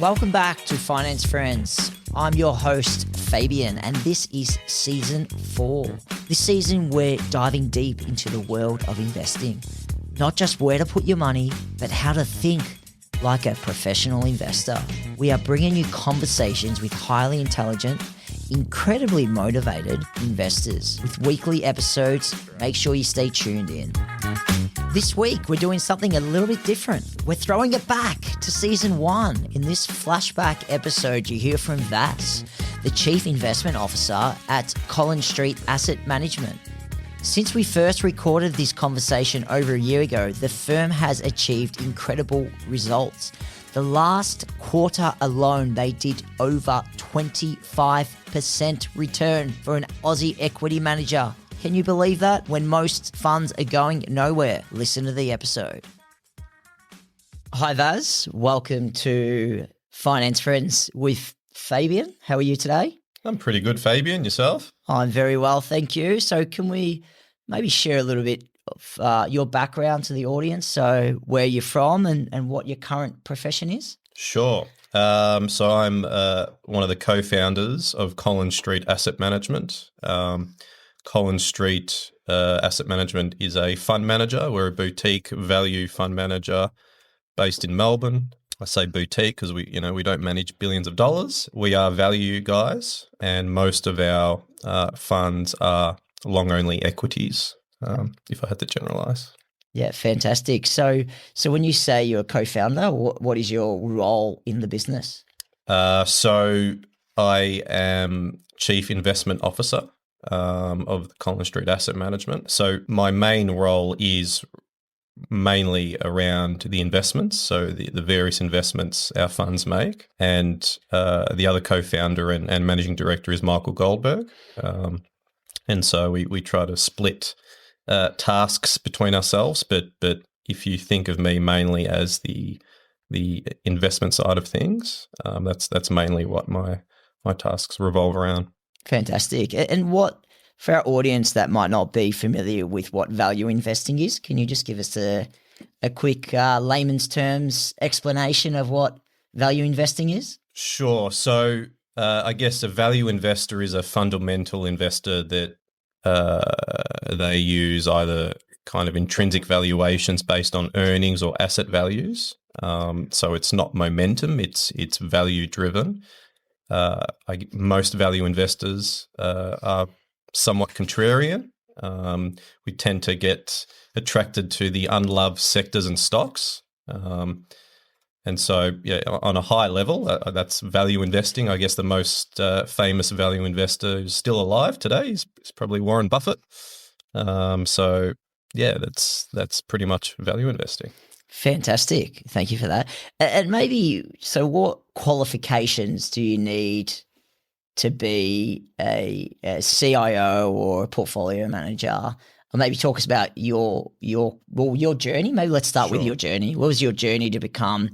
Welcome back to Finance Friends. I'm your host, Fabian, and this is season 4. This season, we're diving deep into the world of investing. Not just where to put your money, but how to think like a professional investor. We are bringing you conversations with highly intelligent, incredibly motivated investors. With weekly episodes, make sure you stay tuned in. This week, we're doing something a little bit different. We're throwing it back to season 1. In this flashback episode, you hear from Vas, the Chief Investment Officer at Collins Street Asset Management. Since we first recorded this conversation over a year ago, the firm has achieved incredible results. The last quarter alone, they did over 25% return for an Aussie equity manager. Can you believe that? When most funds are going nowhere. Listen to the episode. Hi, Vaz. Welcome to Finance Friends with Fabian. How are you today? I'm pretty good, Fabian. Yourself? I'm very well, thank you. So can we maybe share a little bit of your background to the audience? So where you're from and what your current profession is? Sure. So I'm one of the co-founders of Collins Street Asset Management. Collins Street Asset Management is a fund manager. We're a boutique value fund manager based in Melbourne. I say boutique because we don't manage billions of dollars. We are value guys, and most of our funds are long-only equities, if I had to generalize. Yeah, fantastic. So when you say you're a co-founder, what is your role in the business? So I am Chief Investment Officer of Collins Street Asset Management. So my main role is mainly around the investments, so the various investments our funds make. And the other co-founder and managing director is Michael Goldberg. And so we try to split tasks between ourselves. But if you think of me mainly as the investment side of things, that's mainly what my tasks revolve around. Fantastic. And what, for our audience that might not be familiar with what value investing is, can you just give us a quick layman's terms explanation of what value investing is? Sure. So I guess a value investor is a fundamental investor that they use either kind of intrinsic valuations based on earnings or asset values. So it's not momentum, it's value driven. Most value investors are somewhat contrarian. We tend to get attracted to the unloved sectors and stocks. And so, on a high level, that's value investing. I guess the most famous value investor who's still alive today is probably Warren Buffett. So, that's pretty much value investing. Fantastic. Thank you for that. And maybe, so what qualifications do you need to be a CIO or a portfolio manager? Or maybe talk us about your journey. Maybe let's start with your journey. What was your journey to become,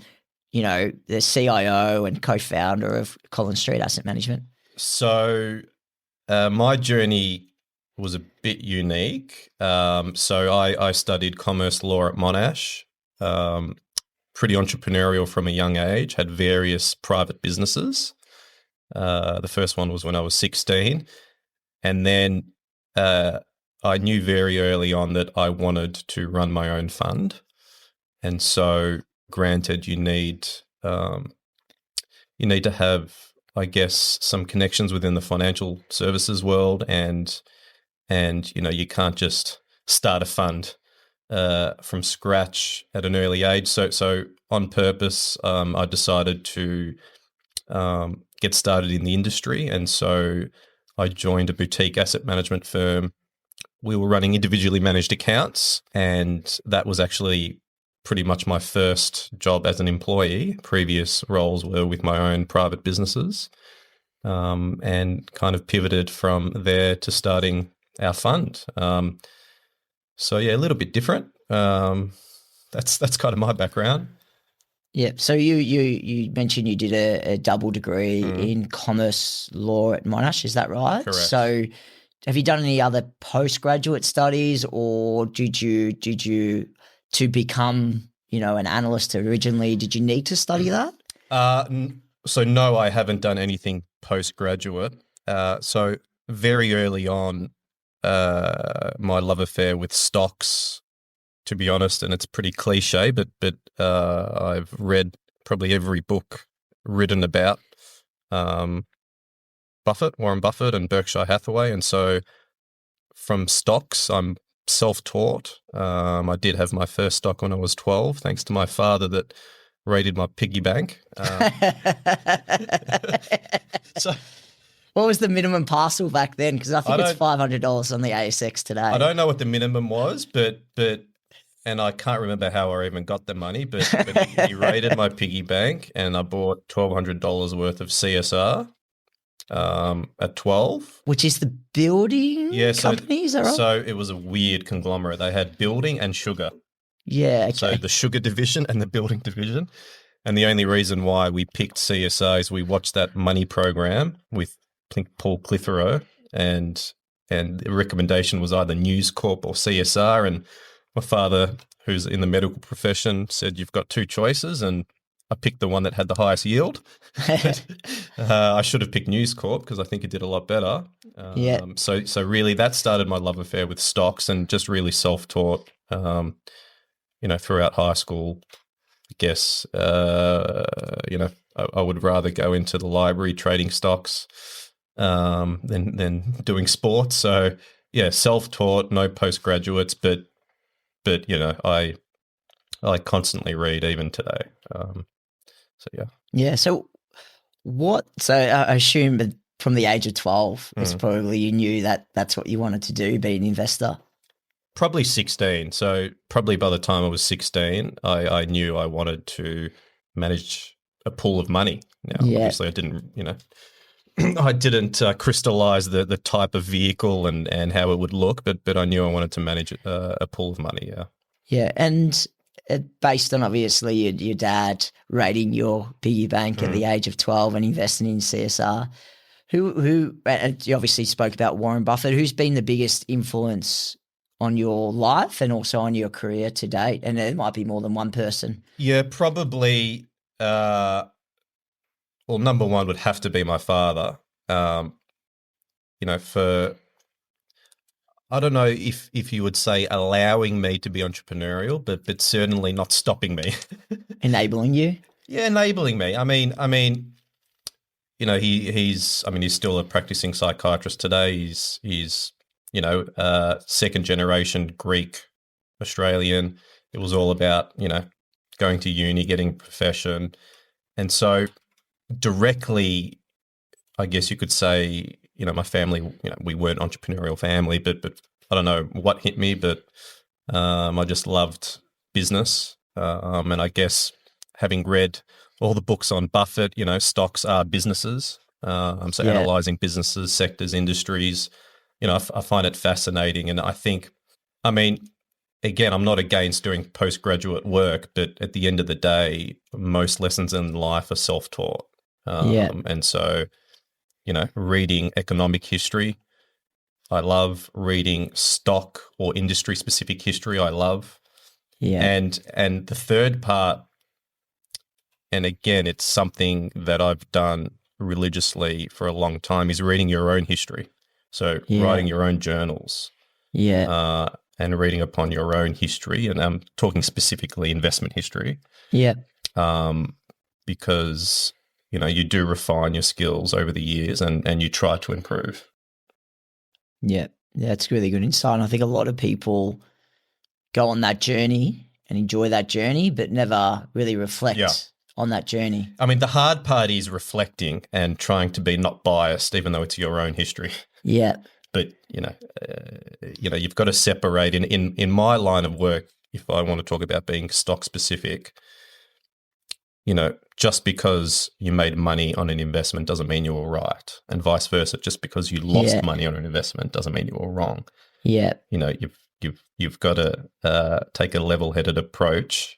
the CIO and co-founder of Collins Street Asset Management? So my journey was a bit unique. So I studied commerce law at Monash. Pretty entrepreneurial from a young age, had various private businesses. The first one was when I was 16. And then I knew very early on that I wanted to run my own fund. And so granted, you need to have, I guess, some connections within the financial services world and you can't just start a fund from scratch at an early age. So on purpose, I decided to get started in the industry. And so I joined a boutique asset management firm. We were running individually managed accounts, and that was actually pretty much my first job as an employee. Previous roles were with my own private businesses, and kind of pivoted from there to starting our fund. So a little bit different. That's kind of my background. Yeah. So you mentioned you did a double degree in commerce law at Monash. Is that right? Correct. So have you done any other postgraduate studies, or did you to become, an analyst originally, did you need to study that? So no, I haven't done anything postgraduate. So very early on, my love affair with stocks, to be honest, and it's pretty cliche, but I've read probably every book written about Warren Buffett and Berkshire Hathaway. And so from stocks, I'm self-taught. I did have my first stock when I was 12, thanks to my father that raided my piggy bank. So What was the minimum parcel back then? Because I think I it's $500 on the ASX today. I don't know what the minimum was, but and I can't remember how I even got the money, but he raided my piggy bank, and I bought $1,200 worth of CSR at 12. Which is the building So, company, is that right? So it was a weird conglomerate. They had building and sugar. Yeah, okay. So the sugar division and the building division. And the only reason why we picked CSR is we watched that money program with Paul Clitheroe, and the recommendation was either News Corp or CSR. And my father, who's in the medical profession, said, you've got two choices, and I picked the one that had the highest yield. I should have picked News Corp because I think it did a lot better. Yeah. So really that started my love affair with stocks, and just really self-taught, throughout high school. I guess, I would rather go into the library trading stocks than doing sports. So yeah, self-taught, no postgraduates, but I constantly read even today. So yeah. Yeah. So I assume that from the age of 12 was probably you knew that that's what you wanted to do, be an investor. Probably 16. So probably by the time I was 16, I knew I wanted to manage a pool of money. Now, obviously I didn't, I didn't crystallize the type of vehicle and how it would look, but I knew I wanted to manage a pool of money. Yeah. Yeah. And based on obviously your dad raiding your piggy bank at the age of 12 and investing in CSR, who you obviously spoke about Warren Buffett, who's been the biggest influence on your life and also on your career to date? And there might be more than one person. Yeah, probably. Number one would have to be my father. I don't know if you would say allowing me to be entrepreneurial, but certainly not stopping me. Enabling you? Yeah, enabling me. I mean, he's still a practicing psychiatrist today. He's second generation Greek Australian. It was all about, going to uni, getting a profession. And so directly, I guess you could say, my family, we weren't entrepreneurial family, but I don't know what hit me, but I just loved business. And I guess having read all the books on Buffett, stocks are businesses. Analyzing businesses, sectors, industries, I find it fascinating. And I think, again, I'm not against doing postgraduate work, but at the end of the day, most lessons in life are self-taught. And so, reading economic history, I love. Reading stock or industry-specific history, I love. Yeah. And the third part, and again, it's something that I've done religiously for a long time, is reading your own history. So writing your own journals. Yeah. And reading upon your own history, and I'm talking specifically investment history. Yeah. Because, you do refine your skills over the years and you try to improve. Yeah. That's really good insight. And I think a lot of people go on that journey and enjoy that journey, but never really reflect on that journey. The hard part is reflecting and trying to be not biased, even though it's your own history. Yeah. But, you've got to separate in my line of work. If I want to talk about being stock specific, just because you made money on an investment doesn't mean you were right, and vice versa. Just because you lost money on an investment doesn't mean you were wrong. Yeah. You've got to take a level-headed approach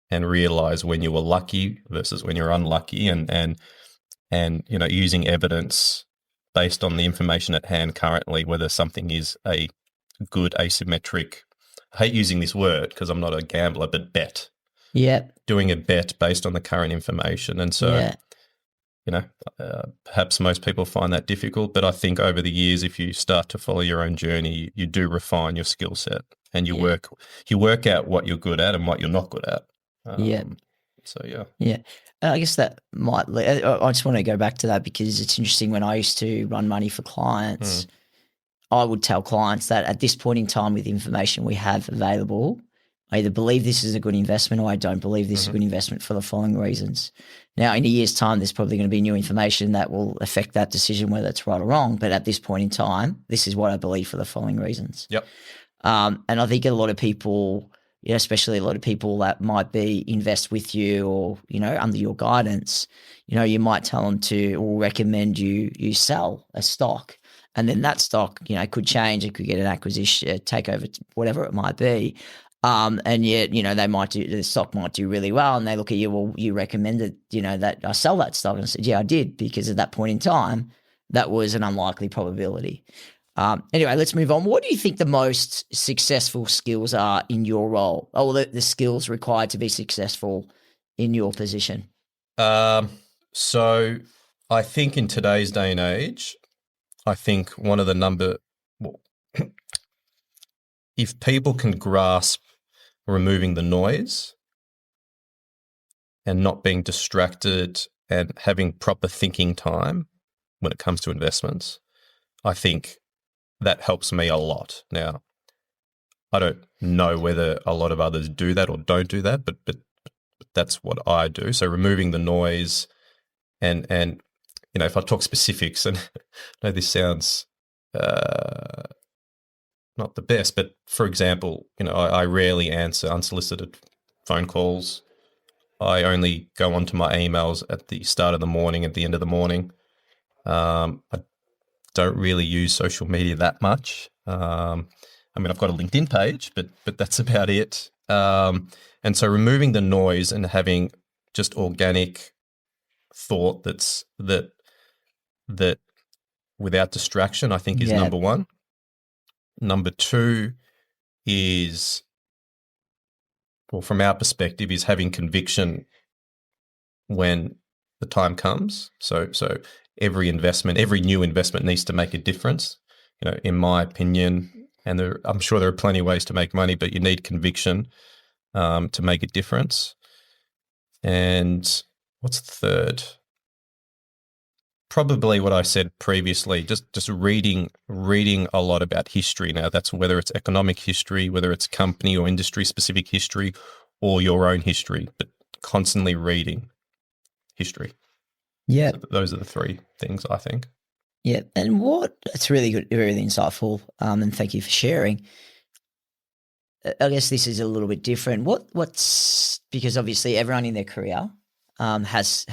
and realize when you were lucky versus when you're unlucky, and using evidence based on the information at hand currently, whether something is a good asymmetric, I hate using this word because I'm not a gambler, but bet. Yeah. doing a bet based on the current information. And so, Yeah. Perhaps most people find that difficult, but I think over the years, if you start to follow your own journey, you do refine your skill set, and you work out what you're good at and what you're not good at. Yeah. So yeah. Yeah. I guess that might, I just want to go back to that because it's interesting. When I used to run money for clients, I would tell clients that at this point in time, with the information we have available, I either believe this is a good investment or I don't believe this is a good investment for the following reasons. Now, in a year's time, there's probably going to be new information that will affect that decision, whether it's right or wrong. But at this point in time, this is what I believe for the following reasons. Yep. And I think a lot of people, especially a lot of people that might be invest with you or, under your guidance, you might tell them to or recommend you sell a stock. And then that stock, could change. It could get an acquisition, takeover, whatever it might be. And yet, the stock might do really well. And they look at you, well, you recommended, that I sell that stock. And I said, yeah, I did, because at that point in time, that was an unlikely probability. Anyway, let's move on. What do you think the most successful skills are in your role? Oh, well, the skills required to be successful in your position. So I think in today's day and age, I think one of the if people can grasp removing the noise and not being distracted and having proper thinking time when it comes to investments, I think that helps me a lot. Now, I don't know whether a lot of others do that or don't do that, but that's what I do. So removing the noise and if I talk specifics, and I know this sounds not the best, but for example, I rarely answer unsolicited phone calls. I only go onto my emails at the start of the morning, at the end of the morning. I don't really use social media that much. I've got a LinkedIn page, but that's about it. And so removing the noise and having just organic thought that without distraction, I think is number one. Number two is, well, from our perspective, is having conviction when the time comes. So every new investment needs to make a difference, in my opinion. And I'm sure there are plenty of ways to make money, but you need conviction to make a difference. And what's the third? Probably what I said previously, just reading a lot about history. Now, that's whether it's economic history, whether it's company or industry-specific history, or your own history, but constantly reading history. Yeah. So those are the three things, I think. Yeah, and it's really good, really insightful, and thank you for sharing. I guess this is a little bit different. What's because obviously everyone in their career has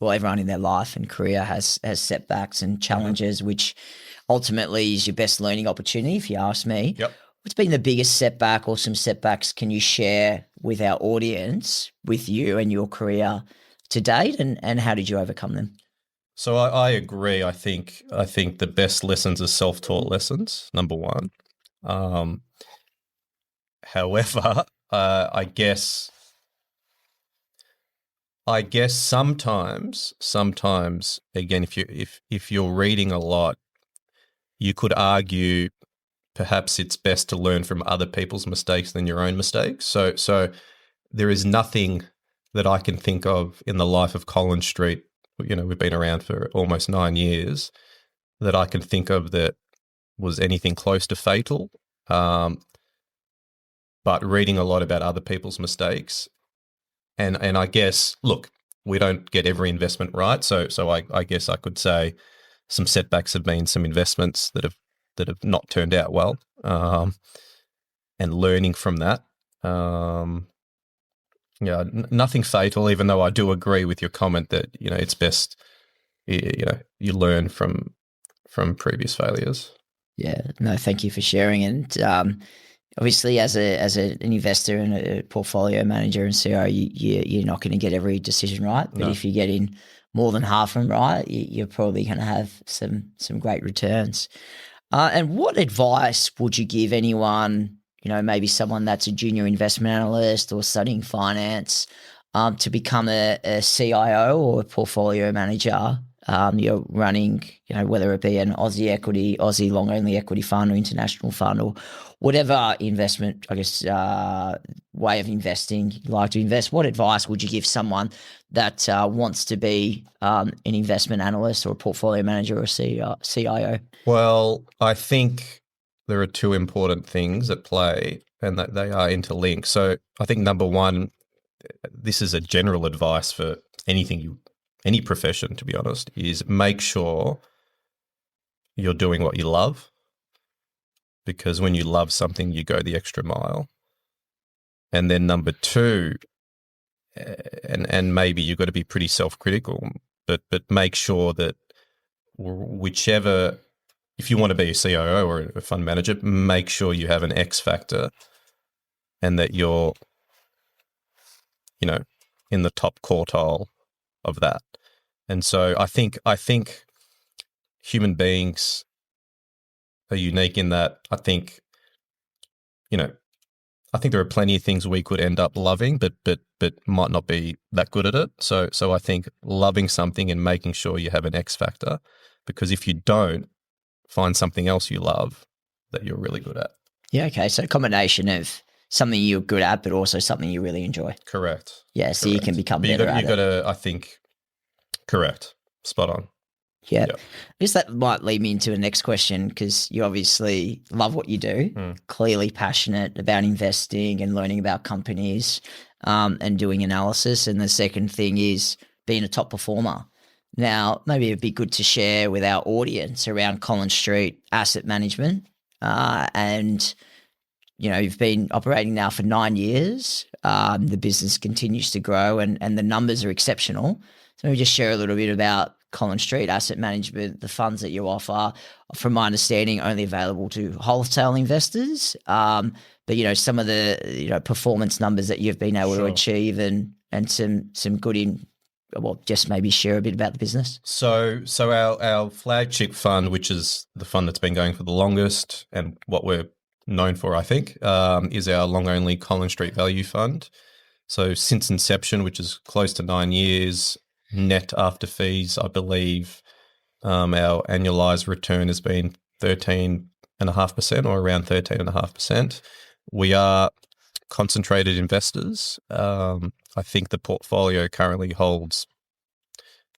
everyone in their life and career has setbacks and challenges, which ultimately is your best learning opportunity, if you ask me. Yep. What's been the biggest setback or some setbacks can you share with our audience, with you and your career to date, and how did you overcome them? So I agree. I think the best lessons are self-taught lessons, number one. However, I guess sometimes again, if you're reading a lot, you could argue perhaps it's best to learn from other people's mistakes than your own mistakes. So there is nothing that I can think of in the life of Collins Street. We've been around for almost 9 years, that I can think of that was anything close to fatal. But reading a lot about other people's mistakes, and I guess, look, we don't get every investment right. So I guess I could say some setbacks have been some investments that have not turned out well, and learning from that. Nothing fatal, even though I do agree with your comment that, it's best, you learn from previous failures. Yeah, no, thank you for sharing. And obviously, as an investor and a portfolio manager and CEO, you're not going to get every decision right. But if you get in more than half of them right, you're probably going to have some great returns. And what advice would you give anyone maybe someone that's a junior investment analyst or studying finance to become a CIO or a portfolio manager. You're running, whether it be an Aussie long only equity fund or international fund or whatever investment, I guess, way of investing you like to invest. What advice would you give someone that wants to be an investment analyst or a portfolio manager or a CIO? Well, I think there are two important things at play and that they are interlinked. So I think number one, this is a general advice for any profession, to be honest, is make sure you're doing what you love, because when you love something, you go the extra mile. And then number two, and maybe you've got to be pretty self-critical, but make sure that if you want to be a CIO or a fund manager, make sure you have an X factor and that you're, in the top quartile of that. And so I think human beings are unique in that I think there are plenty of things we could end up loving, but might not be that good at it. So I think loving something and making sure you have an X factor, because if you don't, find something else you love that you're really good at. Yeah, okay. So a combination of something you're good at, but also something you really enjoy. Correct. Yeah, so you can become better at it. You've got to, I think, correct. Spot on. Yeah. I guess that might lead me into the next question, because you obviously love what you do, clearly passionate about investing and learning about companies and doing analysis. And the second thing is being a top performer. Now, maybe it'd be good to share with our audience around Collins Street Asset Management. And, you've been operating now for 9 years. The business continues to grow and the numbers are exceptional. So maybe just share a little bit about Collins Street Asset Management, the funds that you offer, from my understanding, only available to wholesale investors. But, some of the, performance numbers that you've been able to achieve and some good just maybe share a bit about the business. So our flagship fund, which is the fund that's been going for the longest and what we're known for, I think, is our long-only Collins Street Value Fund. So since inception, which is close to 9 years, net after fees, I believe our annualized return has been 13.5% or around 13.5%. We are concentrated investors. I think the portfolio currently holds,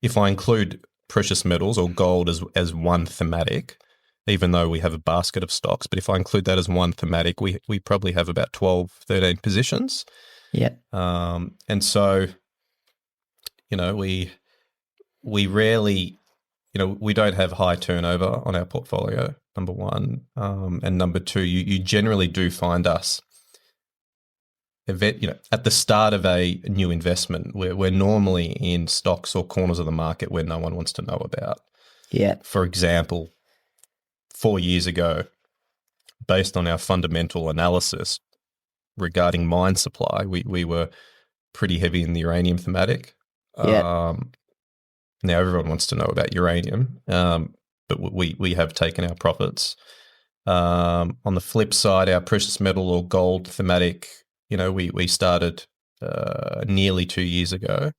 if I include precious metals or gold as one thematic, even though we have a basket of stocks, but if I include that as one thematic, we probably have about 12, 13 positions. Yeah. And so, we rarely, we don't have high turnover on our portfolio, number one. And number two, you generally do find us at the start of a new investment. We're normally in stocks or corners of the market where no one wants to know about. Yeah. For example, 4 years ago, based on our fundamental analysis regarding mine supply, we were pretty heavy in the uranium thematic. Yeah. Now everyone wants to know about uranium, but we have taken our profits. On the flip side, our precious metal or gold thematic, we started nearly 2 years ago,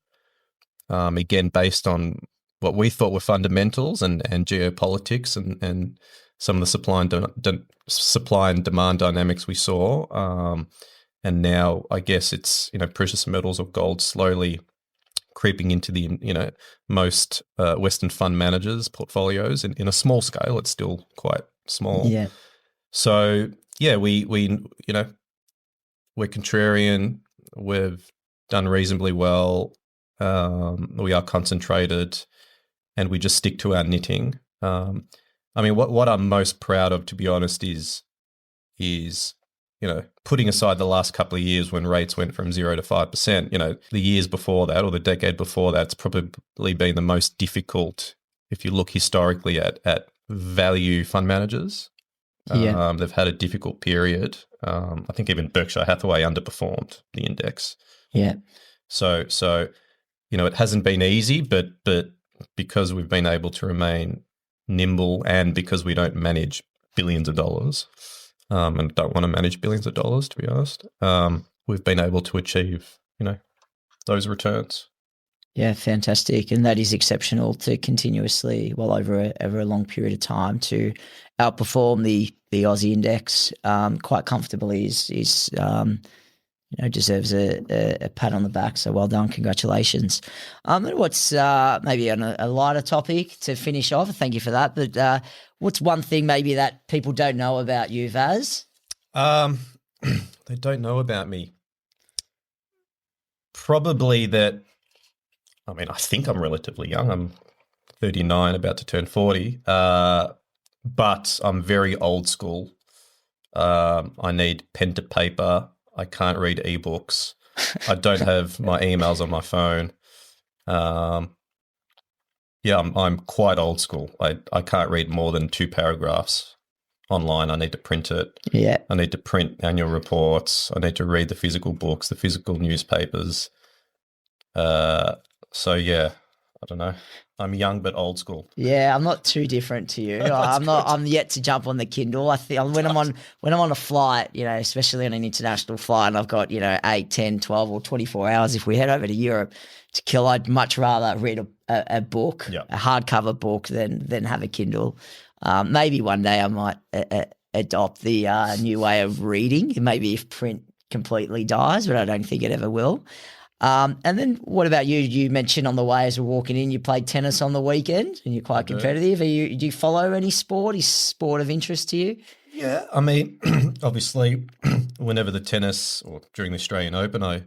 again, based on what we thought were fundamentals and geopolitics and some of the supply and demand dynamics we saw. And now I guess it's, precious metals or gold slowly creeping into the, most Western fund managers' portfolios in a small scale. It's still quite small. Yeah. So, yeah, we're contrarian. We've done reasonably well. We are concentrated and we just stick to our knitting. What I'm most proud of, to be honest, is putting aside the last couple of years when rates went from 0 to 5%, the years before that or the decade before that's probably been the most difficult if you look historically at value fund managers. Yeah. They've had a difficult period. I think even Berkshire Hathaway underperformed the index. Yeah. So it hasn't been easy, but because we've been able to remain nimble and because we don't manage billions of dollars, and don't want to manage billions of dollars, to be honest. We've been able to achieve, those returns. Yeah, fantastic. And that is exceptional to continuously, over a long period of time, to outperform the Aussie index quite comfortably is deserves a pat on the back. So well done. Congratulations. And what's maybe on a lighter topic to finish off? Thank you for that. But what's one thing maybe that people don't know about you, Vaz? They don't know about me. Probably that, I think I'm relatively young. I'm 39, about to turn 40. But I'm very old school. I need pen to paper. I can't read ebooks. I don't have my emails on my phone. I'm quite old school. I can't read more than 2 paragraphs online. I need to print it. Yeah. I need to print annual reports. I need to read the physical books, the physical newspapers. I don't know. I'm young but old school. Yeah, I'm not too different to you. I'm yet to jump on the Kindle. I think when I'm on a flight, especially on an international flight, and I've got 8, 10, 12 or 24 hours if we head over to Europe to kill, I'd much rather read a book, a hardcover book, than have a Kindle. Maybe one day I might adopt the new way of reading, maybe if print completely dies, but I don't think it ever will. And then what about you? You mentioned on the way as we're walking in, you played tennis on the weekend and you're quite competitive. Do you follow any sport? Is sport of interest to you? Yeah, obviously, whenever the tennis or during the Australian Open, I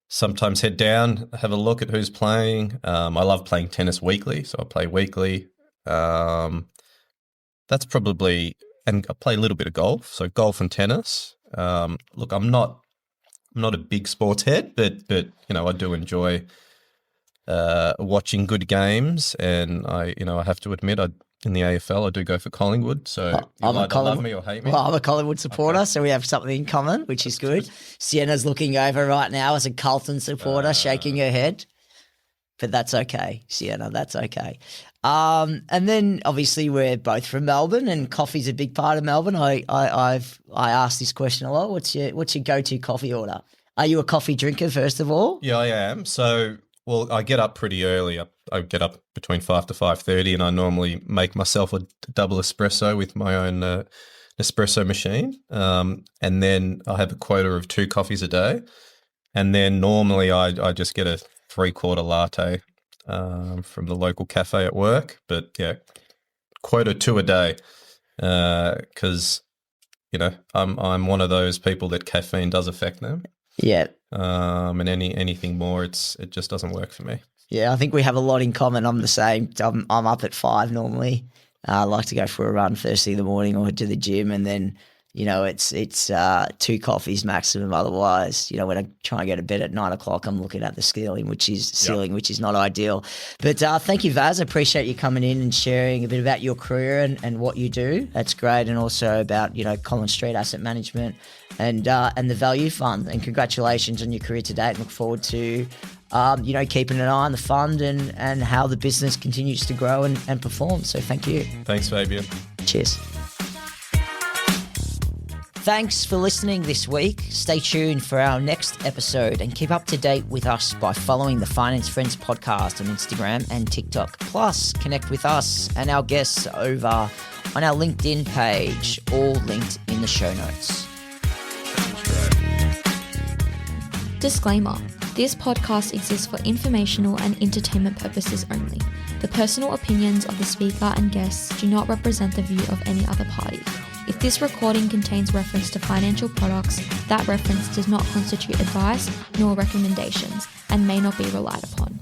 sometimes head down, have a look at who's playing. I love playing tennis weekly, so I play weekly. That's probably, and I play a little bit of golf, so golf and tennis. Look, I'm not a big sports head, but I do enjoy watching good games, and I have to admit, in the AFL I do go for Collingwood. So you either love me or hate me. Well, I'm a Collingwood supporter, so we have something in common, which is good. Sienna's looking over right now as a Carlton supporter, shaking her head, but that's okay, Sienna. That's okay. And then obviously we're both from Melbourne, and coffee's a big part of Melbourne. I ask this question a lot. What's your go-to coffee order? Are you a coffee drinker, first of all? Yeah, I am. So, I get up pretty early. I get up between 5 to 5:30, and I normally make myself a double espresso with my own espresso machine. And then I have a quota of 2 coffees a day. And then normally I just get a 3/4 latte from the local cafe at work. But yeah, quota 2 a day because, I'm one of those people that caffeine does affect them. Yeah. And anything more, it just doesn't work for me. Yeah, I think we have a lot in common. I'm the same. I'm up at 5 normally. I like to go for a run first thing in the morning or to the gym, and then it's 2 coffees maximum. Otherwise, when I try and go to bed at 9 o'clock, I'm looking at the ceiling, which is not ideal. But thank you, Vaz. I appreciate you coming in and sharing a bit about your career and what you do. That's great, and also about Collins Street Asset Management and the Value Fund. And congratulations on your career to date. Look forward to keeping an eye on the fund and how the business continues to grow and perform. So thank you. Thanks, Fabian. Cheers. Thanks for listening this week. Stay tuned for our next episode and keep up to date with us by following the Finance Friends podcast on Instagram and TikTok. Plus, connect with us and our guests over on our LinkedIn page, all linked in the show notes. Disclaimer. This podcast exists for informational and entertainment purposes only. The personal opinions of the speaker and guests do not represent the view of any other party. If this recording contains reference to financial products, that reference does not constitute advice nor recommendations and may not be relied upon.